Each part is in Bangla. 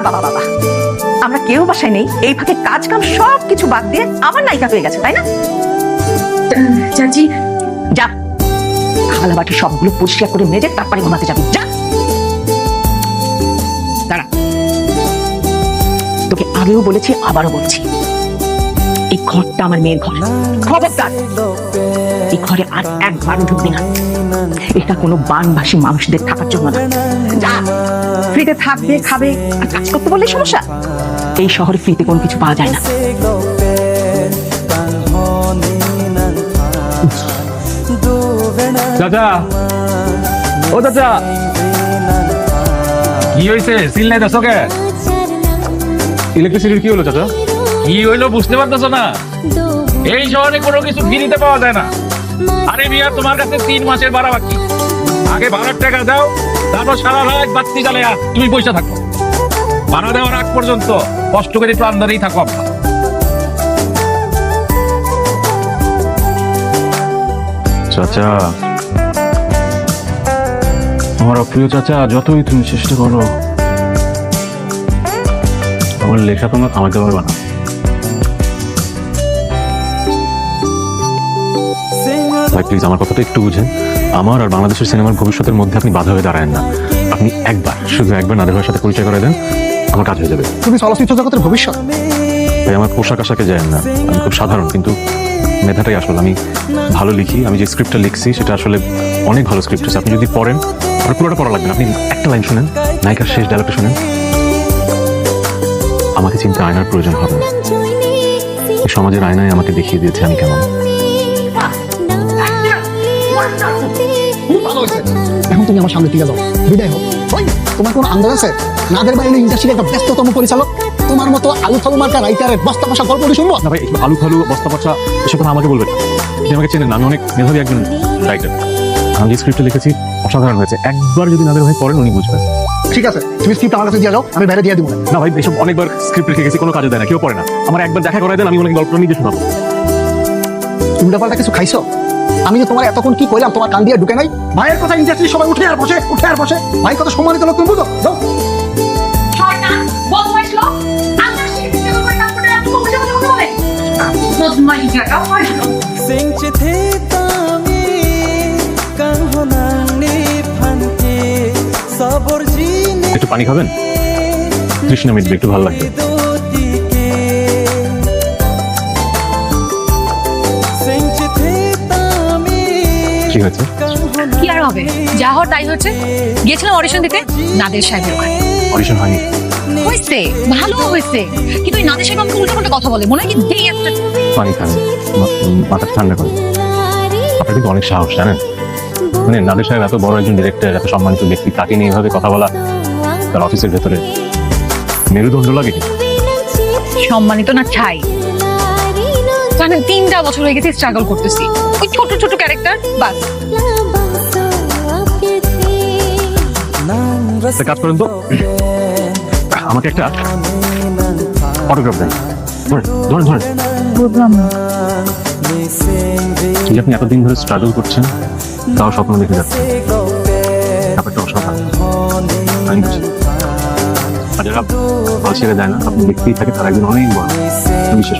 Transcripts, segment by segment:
বাবা বাবা, আমরা কেউ বাসায় নেই, এই ফাঁকে কাজ কাম সবকিছু বাদ দিয়ে আমার নায়িকা হয়ে গেছে, তাই না? চাচি যা, থালা বাটি সবগুলো পরিষ্কার করে মেজে তারপরে ঘুমাতে যাবি, যা। দাঁড়া, তোকে আগেও বলেছি আবারও বলছি, এই ঘরটা আমার মেয়ের ঘর, খবরদার এই ঘরে আর একবার ঢুকবি না। এটা কোনো বানভাসী মানুষদের থাকার জন্য না। যা, ফ্রিতে থাকবে, খাবে আর কাজ করতে বললে সমস্যা? এই শহরে ফ্রিতে কোনো কিছু পাওয়া যায় না। চাচা, ও চাচা, কি হয়েছে? সিল নাই দাসো কে? ইলেকট্রিসিটির কি হলো চাচা? কি হইলো বুঝতে পারতেছো না? এই শহরে কোনো কিছু ফ্রিতে পাওয়া যায় না। আরে মিয়া, তোমার কাছে 3 মাসের ভাড়া বাকি। আগে ভাড়ার টাকা দাও, তারপর সারা রাত বাতি জ্বালায়া তুমি পয়সা থাকো। ভাড়া দেওয়ার আগ পর্যন্ত কষ্ট করে একটু আন্দারেই থাকো। চাচা, আমার অপ্রিয় চাচা, যতই তুমি চেষ্টা করো আমার লেখা তোমরা থামাতে পারবে না। ভাই প্লিজ আমার কথাটা একটু বুঝেন। আমার আর বাংলাদেশের সিনেমার ভবিষ্যতের মধ্যে আপনি বাধা হয়ে দাঁড়ায়েন না। আপনি শুধু একবার নাদের ভাইয়ের সাথে পরিচয় করে দেন, আমার কাজ হয়ে যাবে। তুমি চলচ্চিত্র জগতের ভবিষ্যৎ। ভাই আমার পোশাক আশাকে যায় না, আমি খুব সাধারণ, কিন্তু মেধাটাই আসলে। আমি ভালো লিখি, আমি যে স্ক্রিপ্টটা লিখছি সেটা আসলে অনেক ভালো স্ক্রিপ্ট আছে। আপনি যদি পড়েন, আর পুরোটা পড়া লাগবে না, আপনি একটা লাইন শুনেন, নায়িকার শেষ ডায়লগটা শুনেন, আমাকে চিনতে আয়নার প্রয়োজন হবে না। এই সমাজের আয়নায় আমাকে দেখিয়ে দিয়েছে আমি কেমন। এখন তুমি আমার সামনে থেকে যাও, বিদায় হোক। ওই তোমার কোনো আন্দাজ আছে? নাদের বাইরে ইন্ডাস্ট্রির একটা ব্যস্ততম পরিচালক, তোমার মতো আলু থালু মার্কা রাইটারের বস্তা পচা গল্প শুনবো না ভাই, আলু খালু বস্তা পচা এসব কথা আমাকে বলবেন। আপনি আমাকে চেনেন না, আমি অনেক মেধাবী একজন রাইটার। আমি যে স্ক্রিপ্টটা লিখেছি অসাধারণ হয়েছে। একবার যদি নাদের ভাই পড়েন উনি বুঝবেন। ঠিক আছে, তুমি স্ক্রিপ্ট আমার কাছে দিয়ে যাও, আমি বাইরে দিয়ে দিব। না ভাই, এসব অনেকবার স্ক্রিপ্ট লিখে গেছি, কোনো কাজে দেয় না, কেউ পড়ে না। আমার একবার দেখা করাই দেন, আমি অনেক গল্পটা নিজে শোনাবো। তুমি ব্যাপারটা কিছু খাইছো? আমি যে তোমার এতক্ষণ কি কইলাম তোমার কান দিয়ে ঢুকে নাই? ভাইয়ের কথা ইন্ডাস্ট্রি সবাই উঠে আর বসে, উঠে আর বসে। ভাই কত সম্মানিত লোক, তুমি বুঝো? যাও। একটু পানি খাবেন? তৃষ্ণা মিটবে, একটু ভালো লাগবে। কি হয়েছে? কি আর হবে, যা হওয়ার তাই হচ্ছে। গিয়েছিলাম অডিশন দিতে নাদের সাহেবের ওখানে। অডিশন হয়নি? হয়েছে, ভালো হয়েছে, কিন্তু ওই নাদের সাহেব আমাকে উল্টো পাল্টা কথা বলে। মনে হয় কি দেই একটা। পানি খান, মাথা ঠান্ডা করে। আপনার কিন্তু অনেক সাহস, জানেন? মানে নাদের সাহেব এত বড় একজন ডিরেক্টর, এত সম্মানিত ব্যক্তি, তাকে নিয়ে এভাবে কথা বলা তার অফিসের ভেতরে মেরুদণ্ড লাগে। সম্মানিত না ছাই, জানেন 3টা বছর হয়ে গেছে স্ট্রাগল করতেছি, ওই ছোট ছোট ক্যারেক্টার বাস। কাজ করেন তো, আমাকে একটা অটোগ্রাফ দেন। ধরেন ধরেন। বুঝলাম না। এই আপনি এতদিন ধরে স্ট্রাগল করছেন, তাও স্বপ্ন দেখে যাচ্ছেন, ব্যাপারটা অসাধারণ। আমি বুঝি। আর যারা ভালো ছেড়ে দেয় না, আপনি দেখতেই থাকে, তারা একদিন অনেক বড়, বিশেষ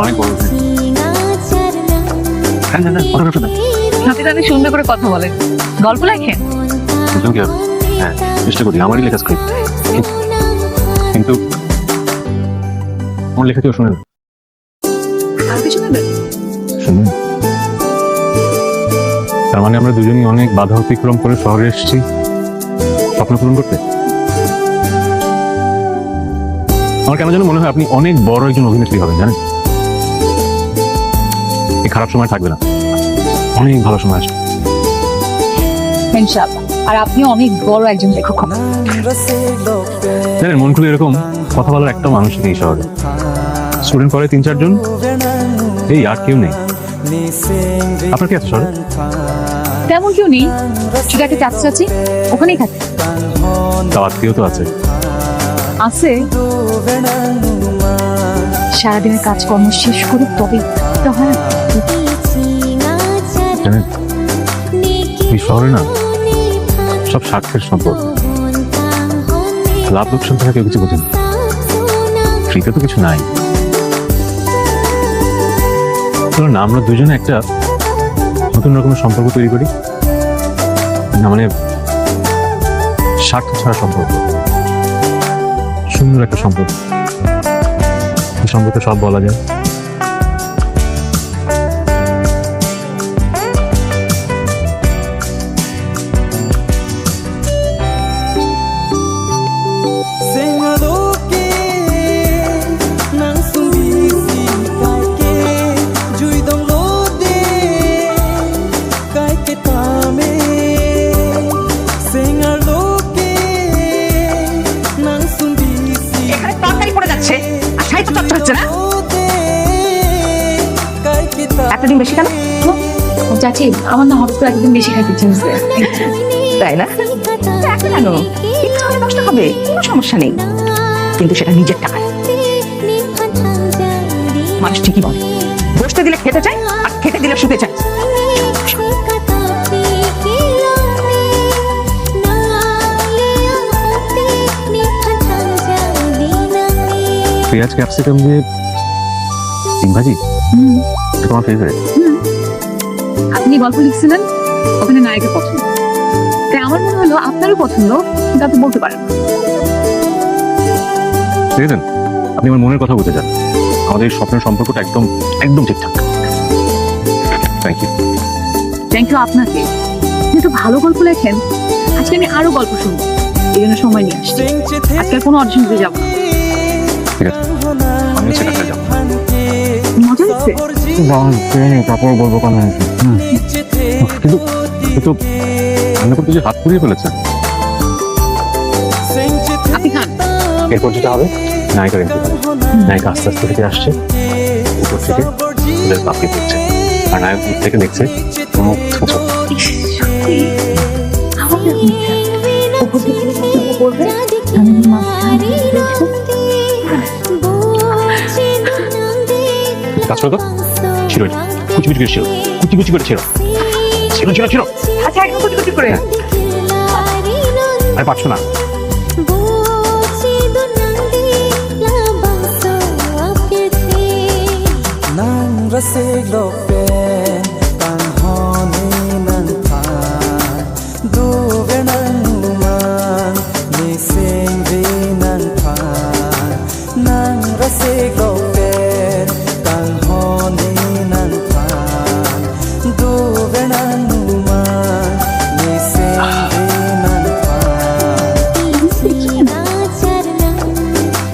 অনেক বড়। হ্যাঁ না, অটোগ্রাফটা দেন। আপনি তাদের সুন্দর করে কথা বলেন, গল্প লেখেন। বুঝলাম কি হবে? হ্যাঁ, চেষ্টা করি, আমারই লেখা স্ক্রিপ্ট, কিন্তু আমার লেখা কেউ শুনে না। শুনুন, তার মানে আমরা দুজনই অনেক বাধা অতিক্রম করে শহরে এসেছি স্বপ্ন পূরণ করতে। আমার কেন যেন মনে হয় আপনি অনেক বড় একজন অভিনেত্রী হবেন, জানেন? এই খারাপ সময় থাকবে না, অনেক ভালো সময় আসবে ইনশাআল্লাহ। আর আপনি অনেক বড় একজন লেখক হবেন। জানেন, মন খুলে এরকম কথা বলার একটা মানুষ নেই শহরে। স্টুডেন্ট করে 3-4 জন, এই আর কেউ নেই। আপনার কি আছে শহরে? তেমন কেউ নেই, শুধু একটা চাচা চাচি, ওখানেই থাকে। তাও আত্মীয় তো আছে। আছে, সারাদিনের কাজকর্ম শেষ করে তবে জানেন, এই শহরে না সব স্বার্থের সম্পর্ক। লাভ লোকসান থেকে কেউ কিছু বোঝেন, ফ্রিতে তো কিছু নাই। চলো না আমরা দুজনে একটা নতুন রকমের সম্পর্ক তৈরি করি, না মানে স্বার্থ ছাড়া সম্পর্ক, সুন্দর একটা সম্পর্ক, সম্পর্কে সব বলা যায়। এখানে তরকারি পড়ে যাচ্ছে আর সাহিত্য চর্চা হচ্ছে না। একটা ডিম বেশি কেন? চাচি আমার না হঠাৎ করে একদিন বেশি খাইতে ইচ্ছে হচ্ছে। তাই না? এখন কেন? ইচ্ছা হলে নষ্ট হবে, কোনো সমস্যা নেই, কিন্তু সেটা নিজের টাকায়। মানুষ ঠিকই বলে, বসতে দিলে খেতে চায় আর খেতে দিলে শুতে চায়। পেঁয়াজ ক্যাপসিকাম দিয়ে ডিম ভাজি এটা তোমার ফেভারিট? আপনি গল্প লিখছিলেন, ওখানে নায়কের পছন্দ, তাই আমার মনে হলো আপনারও পছন্দ, কিন্তু আপনি বলতে পারেন। দেখেছেন, আপনি আমার মনের কথা বুঝে যান। আমাদের এই স্বপ্নের সম্পর্কটা একদম একদম ঠিকঠাক। Thank you. থ্যাংক ইউ আপনাকে, যেহেতু ভালো গল্প লেখেন। আজকে আমি আরো গল্প শুনবো, এই জন্য সময় নিয়ে আসছি। আজকে আর কোনো অডিশন দিতে যাবো না। ঠিক আছে, আমি সেটা যাবো। মজা লাগছে? তারপর বলবো কেন। কিন্তু কিন্তু রান্না করতে যে হাত পুড়িয়ে ফেলেছে। আপনি খান। এরপর যেটা হবে, নায়িকার এন্ট্রি হবে। নায়িকা আস্তে আস্তে থেকে আসছে, উপর থেকে ওদের পাপড়ি পড়ছে, আর নায়ক দূর থেকে দেখছে মুখ ছোট। কাজ করো তো, ছিড়ো কুচি কুচি করে ছিড়ো, কুচি কুচি করে ছিড়ো, ছিড়ো ছিড়ো ছিড়ো। আচ্ছা, একদম কুচি কুচি করে। আরে পারছো না?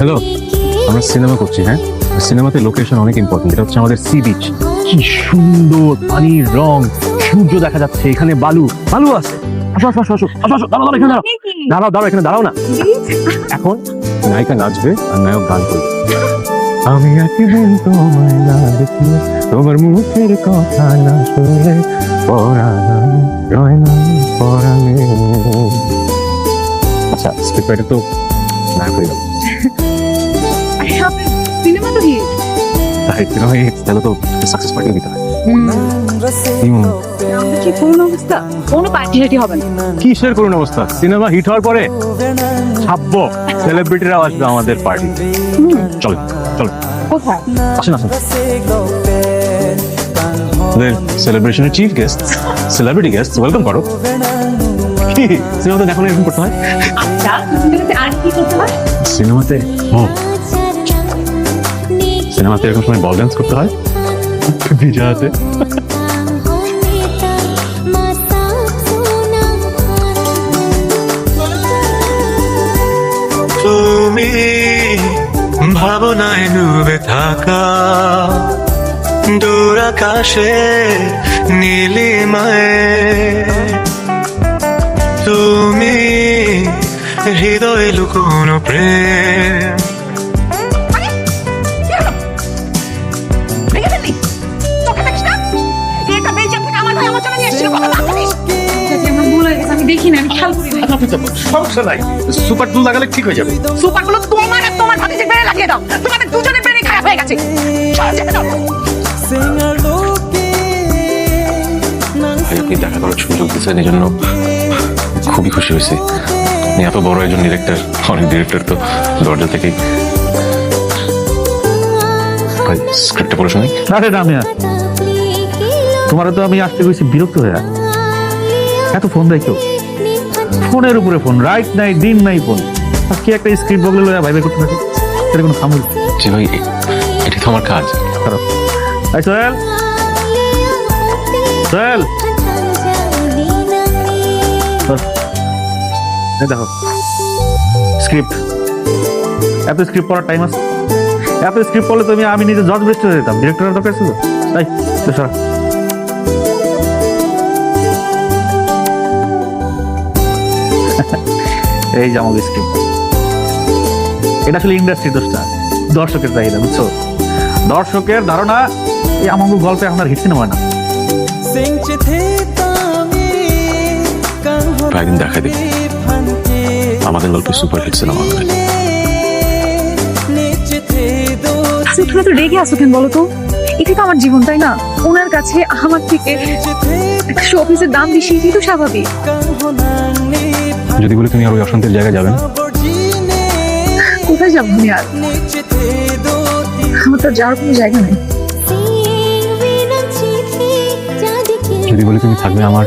হ্যালো, আমরা সিনেমা করছি। হ্যাঁ, সিনেমাতে লোকেশন অনেক ইম্পর্টেন্ট। এটা হচ্ছে আমাদের সি বিচ। কি সুন্দর পানির রং, সূর্য দেখা যাচ্ছে, এখানে বালু বালু আছে। আসো আসো আসো আসো আসো আসো, দাঁড়াও দাঁড়াও, এখানে দাঁড়াও দাঁড়াও দাঁড়াও, এখানে দাঁড়াও না। এখন নায়িকা নাচবে আর নায়ক গান করবে। আমি একদিন তোমায় না দেখলে, তোমার মুখের কথা না শুনলে, পরানো রয় না পরানে। আচ্ছা, স্ক্রিপ্ট রাইটার তো নায়ক হয়ে গেল। সিনেমা তো হিট। তাহলে তো সাকসেস পার্টি দিতে হয়। কি করুন অবস্থা, কোনো পার্টি হাটি হবে না। কিসের করুন অবস্থা? সিনেমা হিট হওয়ার পরে ছাপবো, সেলিব্রিটিরাও আসবে আমাদের পার্টি। চলো চলো, কোথায়? আসেন আসেন। সেলিব্রেশনের chief guest, celebrity guest, welcome করো। কি সিনেমাতে দেখো না এরকম করতে হয়? আচ্ছা, সিনেমাতে আর কি করতে হয়? সিনেমাতে সিনেমাতে এরকম সময় বল ডান্স করতে হয় ভিজাতে। তুমি ভাবনায় ডুবে থাকা দূর আকাশে নীলিমায়, তুমি হৃদয় লুকোনো প্রেম। আমি দেখি না, আমি খেয়াল করি না। সমস্যা নাই, সুপার টুল লাগালে ঠিক হয়ে যাবে। সুপারগুলো তোমার আর তোমার ভাতিজির ব্রেনে লাগিয়ে দাও। তোমাদের দুজনের ব্রেনে খারাপ হয়ে গেছে। চল, যেতে দাও। ভাই, আপনি দেখা করার সুযোগ দিচ্ছেন, এই জন্য খুবই খুশি হয়েছি। আপনি এত বড় একজন ডিরেক্টর, অনেক ডিরেক্টর তো দরজা থেকেই স্ক্রিপ্টটা পড়ে শুনি। আরে রামিয়া, তোমার তো আমি আসতে গেছি বিরক্ত হয়ে। এত ফোন দেয় কেউ, ফোনের উপরে ফোন, রাইট নাই দিন নাই ফোন। আর কি একটা স্ক্রিপ্ট বগলে লয়া ভাইবে করতে থাকে, এটা কোনো খামুল। জি ভাই, এটা তো আমার কাজ। খারাপ। এই সোহেল, সোহেল, এই দেখো স্ক্রিপ্ট। এত স্ক্রিপ্ট পড়ার টাইম আছে? এত স্ক্রিপ্ট পড়লে তো আমি নিজে জজ বেস্ট হয়ে যেতাম, ডিরেক্টরের দরকার ছিল। তাই তো সারা এই যে আমাদের স্ক্রিপ্ট, এটা আসলে ইন্ডাস্ট্রি দোষটা, দর্শকের চাহিদা, বুঝছো? দর্শকের ধারণা এই আমার গল্পে এখন আর হিট সিনেমা হয় না। একদিন দেখা দিই আমাদের গল্পে সুপার হিট সিনেমা হবে। তুমি তো রেগে আসো কেন বলো তো? এটা তো আমার জীবন, তাই না? ওনার কাছে আমার থেকে একটা শোপিসের দাম বেশি, এটাই তো স্বাভাবিক। যদি বলি তুমি আর ওই অশান্তির জায়গায় যাবেন, কোথায় যাবো আমি আর? আমার তো যাওয়ার কোনো জায়গা নেই। যদি বলি তুমি থাকবে আমার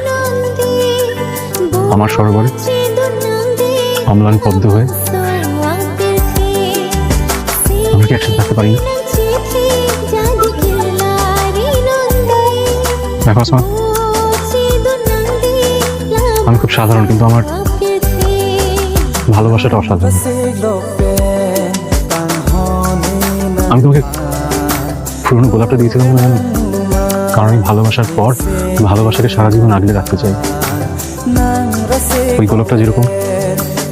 আমার সরোবরে অম্লান পদ্ম হয়ে, আমরা কি একসাথে থাকতে পারি না? দেখো আসমা, আমি খুব সাধারণ, কিন্তু আমার ভালোবাসাটা অসাধারণ। আমি তোমাকে পুরনো গোলাপটা দিয়েছিলাম না, জানো? কারণ আমি ভালোবাসার পর ভালোবাসাকে সারা জীবন আগলে রাখতে চাই। ওই গোলাপটা যেরকম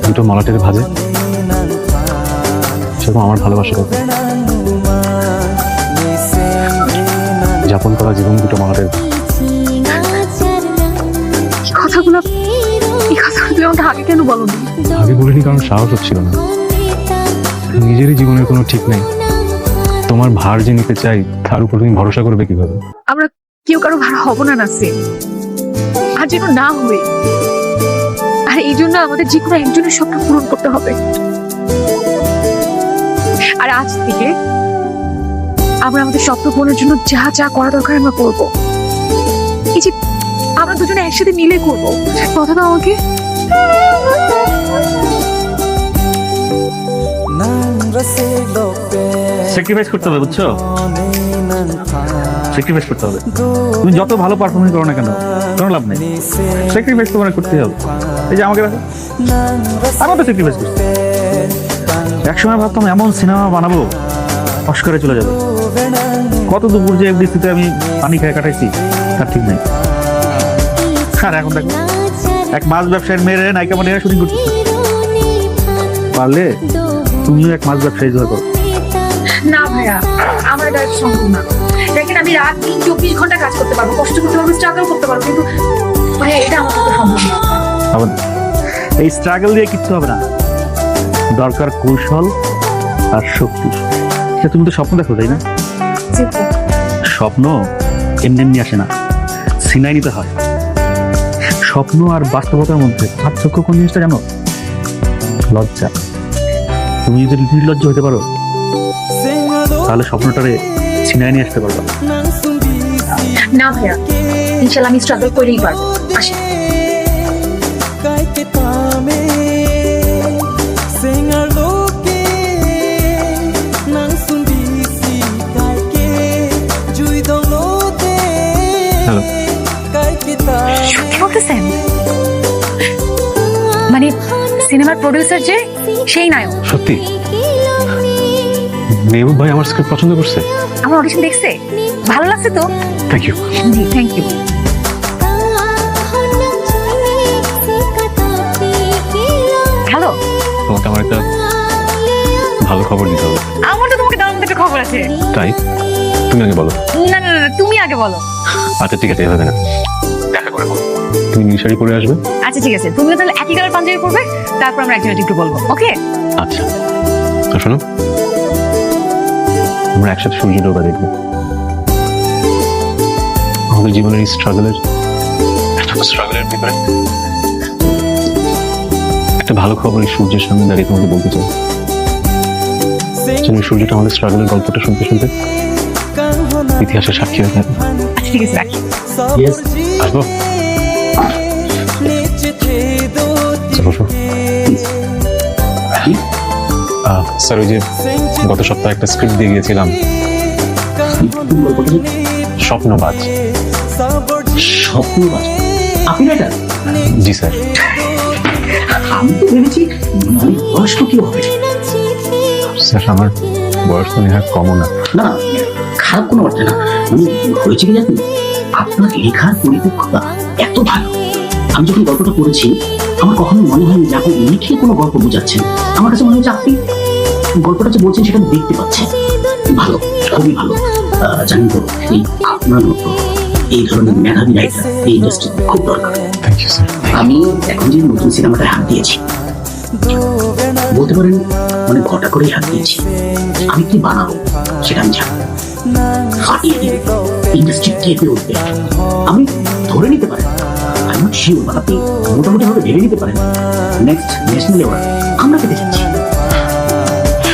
দুটো মলাটের ভাজে, সেরকম আমার ভালোবাসাটা যাপন করা জীবন দুটো মলাটের। এই কথাগুলো তুমি আমাকে আগে কেন বলোনি? আগে বলিনি কারণ সাহস হচ্ছিল না। নিজেরই জীবনের কোনো ঠিক নেই, তোমার ভার যে নিতে চাই তার উপর তুমি ভরসা করবে কিভাবে? আমরা কেউ কারো ভাড়া হবো না নাসে, আর যেন না হয়ে। আর এই জন্য আমাদের যে কোনো একজনের স্বপ্ন পূরণ করতে হবে। আর আজ থেকে আমরা আমাদের স্বপ্ন পূরণের জন্য যা যা করা দরকার আমরা করবো। এই যে আমরা দুজনে একসাথে মিলে করবো, কথা দাও আমাকে। স্যাক্রিফাইস করতে হবে, বুঝছো? স্যাক্রিফাইস করতে হবে। তুমি যত ভালো পারফরমেন্স করো না কেন, কোনো লাভ নেই। স্যাক্রিফাইস তোমার করতে হবে। এই যে আমাকে দেখো, আমার তো স্যাক্রিফাইস করতে। একসময় ভাবতাম এমন সিনেমা বানাবো অস্কারে চলে যাবে। কত দুপুর যে এফডিসিতে আমি পানি খেয়ে কাটাইছি তার ঠিক নেই। আর এখন দেখো, এক মাছ ব্যবসায়ীর মেয়ের নায়িকা মানে শুটিং করছি। পারলে তুমিও এক মাছ ব্যবসায়ী জয় করো। না ভাইয়া, আমার এটা সম্ভব না। দেখেন, আমি রাত দিন 24 ঘন্টা কাজ করতে পারবো, কষ্ট করতে পারবো, স্ট্রাগল করতে পারবো, কিন্তু ভাইয়া এটা আমার পক্ষে সম্ভব না। হবে না। এই স্ট্রাগল দিয়ে কিচ্ছু হবে না, দরকার কৌশল আর শক্তি। সেটা তুমি তো স্বপ্ন দেখো, তাই না? স্বপ্ন এমনি এমনি আসে না, সিনাই নিতে হয়। স্বপ্ন আর বাস্তবতার মধ্যে পার্থক্য কোন জিনিসটা জানো? লজ্জা। তুমি যদি নির্লজ্জ হতে পারো তাহলে স্বপ্নটারে ছিনায় নিয়ে আসতে পারবা। না ভাইয়া, ইনশাল্লাহ আমি স্ট্রাগল করেই পারবো। আসি। হ্যালো, সত্যি বলতেছেন? মানে সিনেমার প্রডিউসার যে সেই নায়ক? সত্যি মেহবুব ভাই আমার স্ক্রিপ্ট পছন্দ করছে? আমার অডিশন দেখছে, ভালো লাগছে তো? Thank you. জি, থ্যাংক ইউ। হ্যালো, তোমাকে আমার একটা ভালো খবর দিতে হবে। আমার তো তোমাকে দারুণ একটা খবর আছে। তাই? তুমি আগে বলো। না না না, তুমি আগে বলো। আচ্ছা ঠিক আছে, এভাবে না, দেখা করে বলো। তুমি নীল শাড়ি পরে আসবে। আচ্ছা ঠিক আছে, তুমিও তাহলে একই কালার পাঞ্জাবি পরবে, তারপর আমরা একজন একটু বলবো, ওকে? আচ্ছা, আর শোনো, আমরা একসাথে সূর্য ডোবা দেখবো। আমাদের জীবনের এই স্ট্রাগলের ভিতরে একটা ভালো খবর এই সূর্যের সামনে দাঁড়িয়ে তোমাকে বলতে চাই। যেন এই সূর্যটা আমাদের স্ট্রাগলের গল্পটা শুনতে শুনতে ইতিহাসের সাক্ষী হয়ে থাকে। আচ্ছা ঠিক আছে, রাখি। আসবো? আচ্ছা, বসো। স্যার, ওই যে গত সপ্তাহে একটা স্ক্রিপ্ট দিয়ে গিয়েছিলাম, স্বপ্নবাজ। স্বপ্নবাজ? আপনি না এটা? জি স্যার। আমি তো ভেবেছি বয়স্ক কি হবে। স্যার, আমার বয়স তো নেহাত কমও না। না, খারাপ কোনো অর্থে না। হয়েছে কি জানেন, আপনার লেখার পরিপক্কতা এত ভালো। আমি যখন গল্পটা পড়েছি, আমার কখনো মনে হয়নি যে আপনি লিখে কোনো গল্প বোঝাচ্ছেন। আমার কাছে মনে হচ্ছে আপনি গল্পটা যে বলছেন সেটা দেখতে পাচ্ছেন। ভালো, খুবই ভালো। জানি তো, এই আপনার মতো এই ধরনের মেধাবী রাইটার এই ইন্ডাস্ট্রি খুব দরকার। Thank you sir. আমি এখন যে নতুন সিনেমাটায় হাত দিয়েছি, বলতে পারেন অনেক ঘটা করেই হাত দিয়েছি। আমি কি বানাবো সেটা আমি জানি। ফাটিয়ে দিই, ইন্ডাস্ট্রি কেঁপে উঠবে। আমি ধরে নিতে পারেন, আমি নট শিওর, বাট আপনি মোটামুটি ভাবে ভেবে নিতে পারেন নেক্সট ন্যাশনাল অ্যাওয়ার্ড আমরা পেতে যাচ্ছি।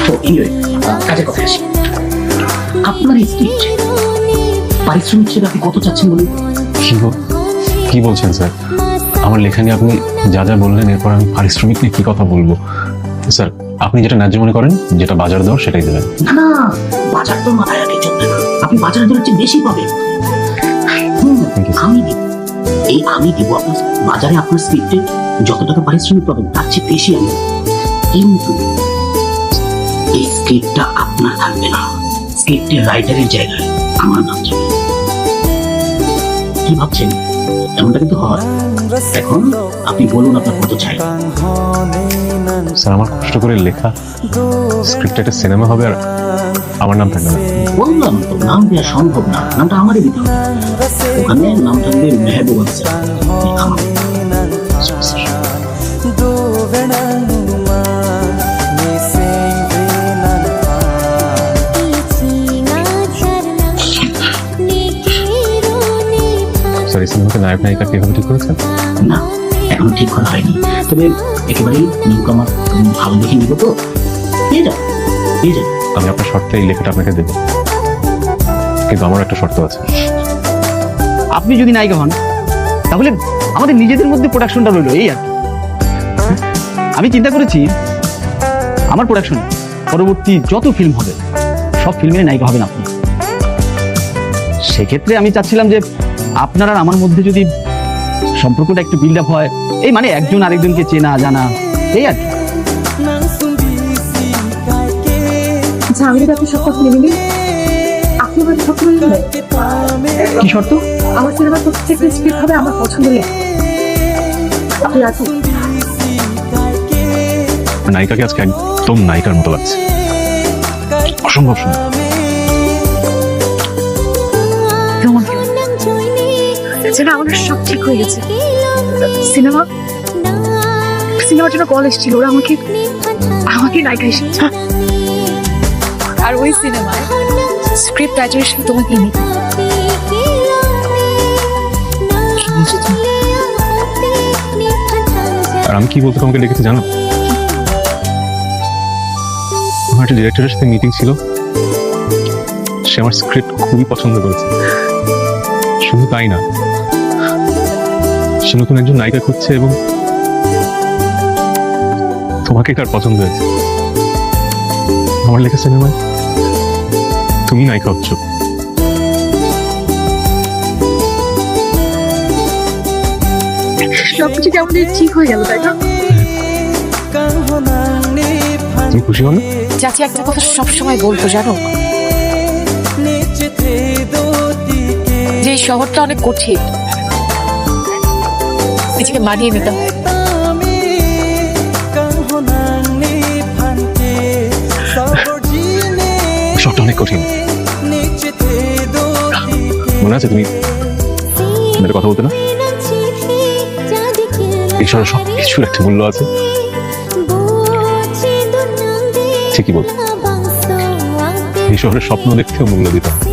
তো এনিওয়ে, কাজের কথা আসি। আপনার স্ক্রিপ্ট পারিশ্রমিক হিসেবে আপনি কত চাচ্ছেন বলুন? কি বলছেন স্যার? আমার লেখা নিয়ে আপনি যা যা বললেন, এরপর আমি পারিশ্রমিক নিয়ে কি কথা বলবো? স্যার, আপনি যেটা ন্যায্য মনে করেন, যেটা বাজার দর, সেটাই দেবেন। না না, বাজার দর মাথায় রাখে চলবে না। আপনি বাজার দরের চেয়ে বেশি পাবেন। আমি দিব, আমি দিব আপনার বাজারে আপনার স্ক্রিপ্টে যত টাকা পারিশ্রমিক পাবেন তার চেয়ে বেশি আমি। কিন্তু এই স্ক্রিপ্টটা আপনার থাকবে না, স্ক্রিপ্টের রাইটারের জায়গায় আমার নাম যাবে। কি ভাবছেন? এমনটা কিন্তু হয়। এখন আপনি বলুন আপনার কত চাই। স্যার, আমার কষ্ট করে লেখা স্ক্রিপ্ট একটা সিনেমা হবে আর আমার নাম থাকবে না। বললাম তো, নাম দেওয়া সম্ভব না, নামটা আমারই দিতে হবে। ওখানে নাম থাকবে মেহবুব আনসার। আমার স্যার, এই সিনেমাতে নায়ক নায়িকা কিভাবে ঠিক করেছেন? না, এখনো ঠিক করা হয়নি। তবে একেবারেই নিউকামার ভালো দেখে নিব তো, পেয়ে যাবো, পেয়ে যাবো। আমি আপনার শর্তে এই লেখাটা আপনাকে দেবো, কিন্তু আমার একটা শর্ত আছে। আপনি যদি নায়িকা হন তাহলে আমাদের নিজেদের মধ্যে প্রোডাকশনটা রইলো, এই আর কি। আমি চিন্তা করেছি আমার প্রোডাকশন পরবর্তী যত ফিল্ম হবে সব ফিল্মে নায়িকা হবেন আপনি। সেক্ষেত্রে আমি চাচ্ছিলাম যে আপনার আর আমার মধ্যে যদি সম্পর্কটা একটু বিল্ড আপ হয়, এই মানে একজন আরেকজনকে চেনা জানা, এই আর কি। আচ্ছা, আমি যদি আপনি সব কথা মেনে নিই, আপনি আমার শর্ত মেনে নেবেন? কি শর্ত? আমার সিনেমার প্রত্যেকটা স্ক্রিপ্ট হবে আমার পছন্দের লেখা। আপনি রাখুন। নায়িকাকে আজকে একদম নায়িকার মতো লাগছে, অসম্ভব সুন্দর। যেন আমাদের সব ঠিক হয়ে গেছে। সিনেমার জন্য কল এসেছিল, ওরা আমাকে নায়িকা এসেছে। আর ওই সিনেমায় স্ক্রিপ্ট রাইটার হিসেবে তোমাকে নিই। আর আমি কি বলতে তোমাকে ডেকেছি জানো? আমার একটা ডিরেক্টরের সাথে মিটিং ছিল, সে আমার স্ক্রিপ্ট খুবই পছন্দ করেছে। শুধু তাই না, সে নতুন একজন নায়িকা খুঁজছে এবং তোমাকে তার পছন্দ হয়েছে। আমার লেখা সিনেমায় তুমি নায়িকা হচ্ছ। সবকিছু কেমন ঠিক হয়ে গেল, তাই না? তুমি খুশি হও না? চাচি একটা কথা সবসময় বলতো জানো, যে এই শহরটা অনেক কঠিন, নিজেকে মানিয়ে নিতে হয়। শহরটা অনেক কঠিন, মনে আছে তুমি মেয়ের কথা বলতে না? এই শহরে সব কিছুর একটা মূল্য আছে। ঠিকই বল, এই শহরের স্বপ্ন দেখতেও মূল্য দিতে হয়।